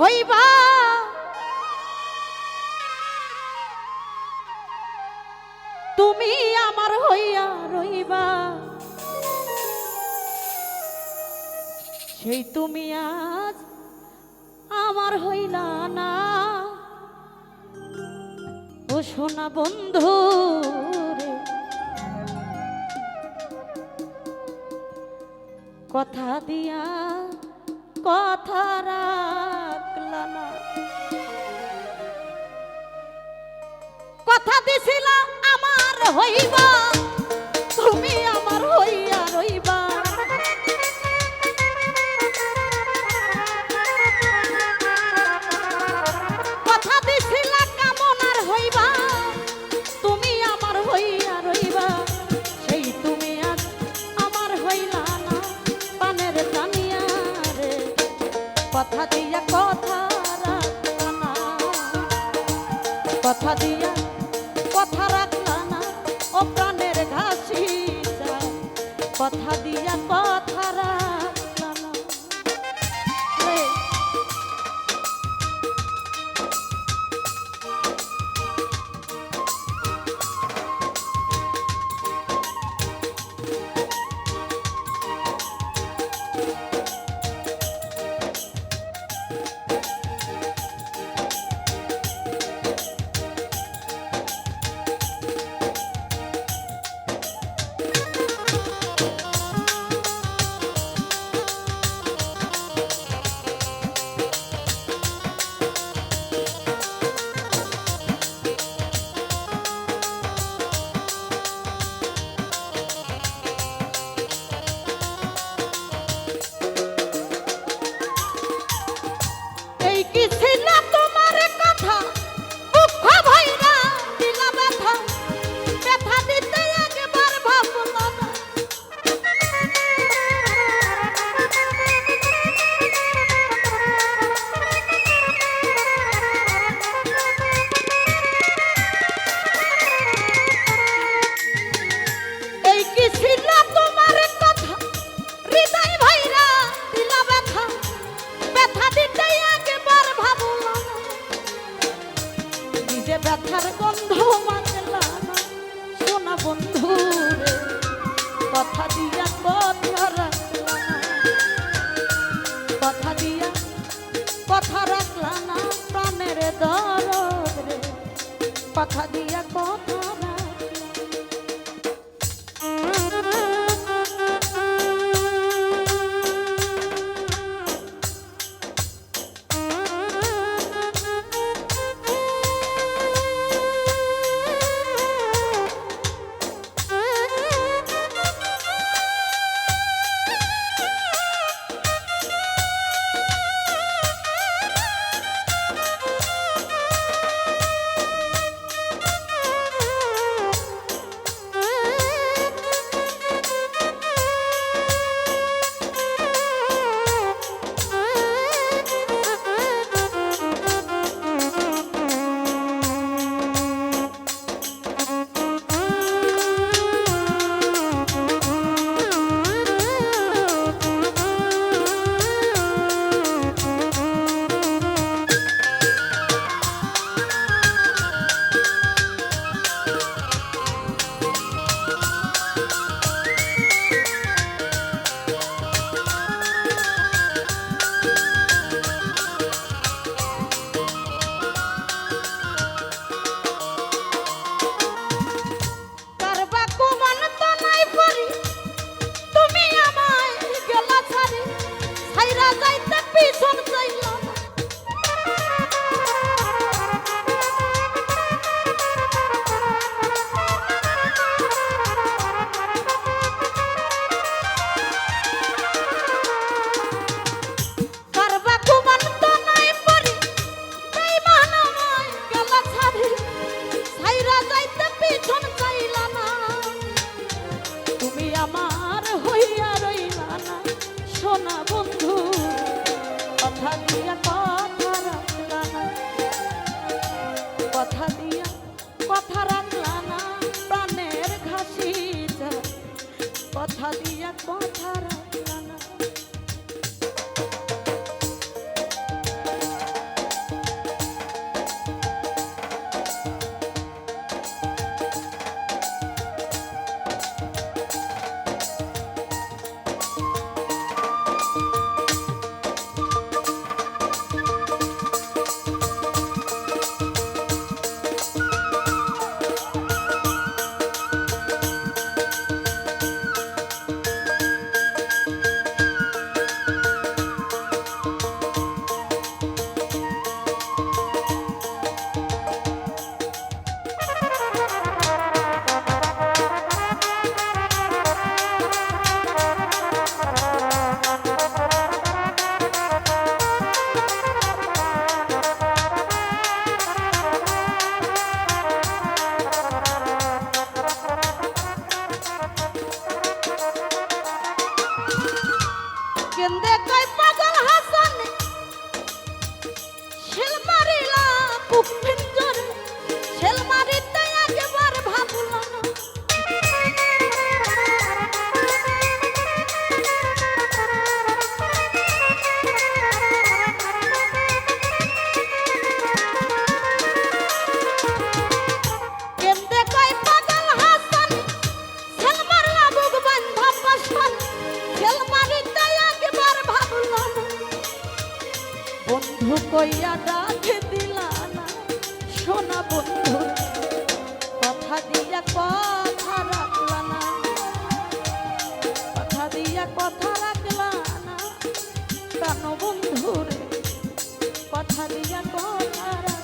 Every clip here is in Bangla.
হইবা তুমি আমার হইয়া রইবা সেই তুমি আজ আমার হইলা না ও সোনা বন্ধু রে কথা দিয়া কথা রাখলা না কথা দিছিলা আমার হইবা তুমি আমার হইয়া রইবা কথা দিছিলা কামনার হইবা তুমি আমার হইয়া রইবা সেই তুমি আজ আমার হইলা না পানের টানিয়া রে কথা দিয়া কথা রাখলা না কথা দিয়া কথা রাখলা না ও প্রাণের ঘাসি যায় কথা দিয়া কথা রাখলা না কি ছিল তোমার কথা দুঃখ ভইরা দিলা ব্যথা ব্যথা দিতে একবার ভাবলো না এই কি ছিল তোমার কথা হৃদয় ভইরা দিলা ব্যথা ব্যথা দিতে নিজে ব্যথার গন্ধ মানলা না সোনা বন্ধু রে কথা দিয়া কথা রাখলা না কথা দিয়া কথা রাখলা না প্রাণের দরদ রে কথা দিয়া কথা বন্ধু কইয়া ডাক দিলা না সোনা বন্ধু কথা দিয়া কথা রাখলা না কথা দিয়া কথা রাখলা না প্রাণ বন্ধু রে কথা দিয়া কথা রাখলা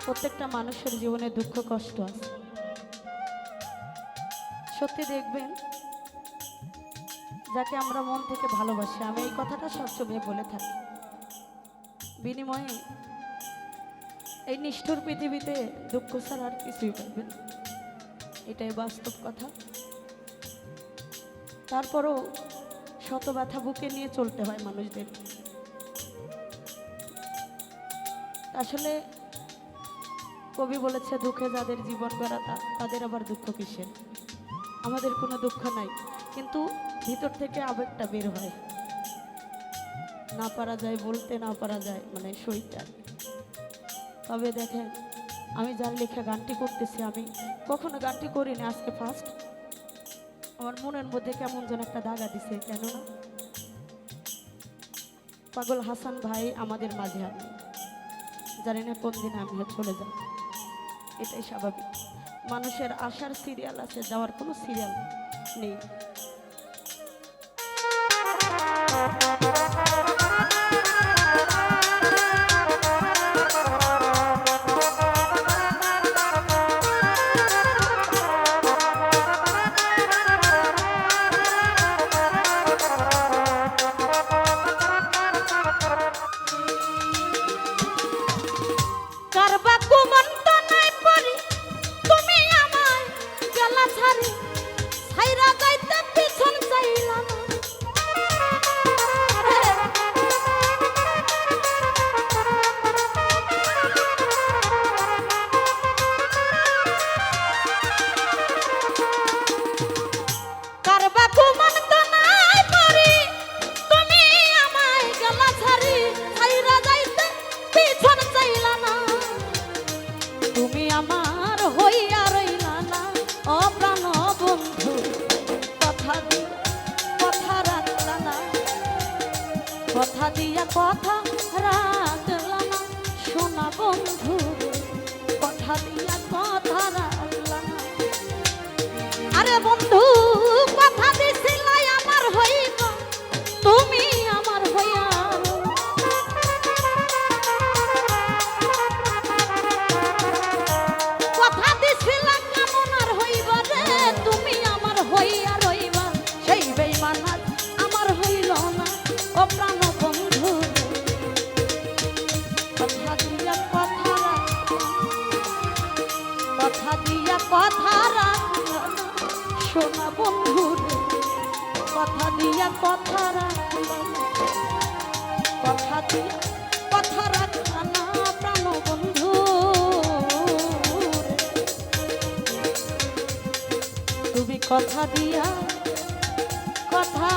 প্রত্যেকটা মানুষের জীবনে দুঃখ কষ্ট আছে সত্যি দেখবেন যাকে আমরা মন থেকে ভালোবাসি আমি এই কথাটা সবসময় বলে থাকি বিনিময়ে এই নিষ্ঠুর পৃথিবীতে দুঃখ ছাড়া আর কিছুই পাবেন এটাই বাস্তব কথা তারপরও শত ব্যথা বুকে নিয়ে চলতে হয় মানুষদের আসলে কবি বলেছে দুঃখে যাদের জীবন গড়া তাদের আবার দুঃখ কিসের আমাদের কোনো দুঃখ নাই কিন্তু ভিতর থেকে আবেগটা বের হয় না পারা যায় বলতে না পারা যায় মানে সইটা তবে দেখেন আমি যার লেখা গানটি করতেছি আমি কখনো গানটি করিনি আজকে ফার্স্ট আমার মনের মধ্যে কেমন যেন একটা দাগা দিছে কেননা পাগল হাসান ভাই আমাদের মাঝে আছে জানি না কোন দিন আমি চলে যাব এটাই স্বাভাবিক মানুষের আসার সিরিয়াল আছে যাওয়ার কোনো সিরিয়াল নেই কথা দিয়া কথা রাখলা না সোনা বন্ধু কথা দিয়া কথা রাখলা না আরে বন্ধু কথা দিছিলে আমার হইব তুমি আমার হইয়া কথা দিছিলে কেমন আর হইব রে তুমি আমার হইয়া রইবা সেই বেঈমান আমার হইল না ও প্রাণ বন্ধু কথা দিয়া কথা রাখলা না সোনা বন্ধু কথা দিয়া কথা রাখলা কথা দিয়া কথা রাখলা না প্রাণ বন্ধু তুমি কথা দিয়া কথা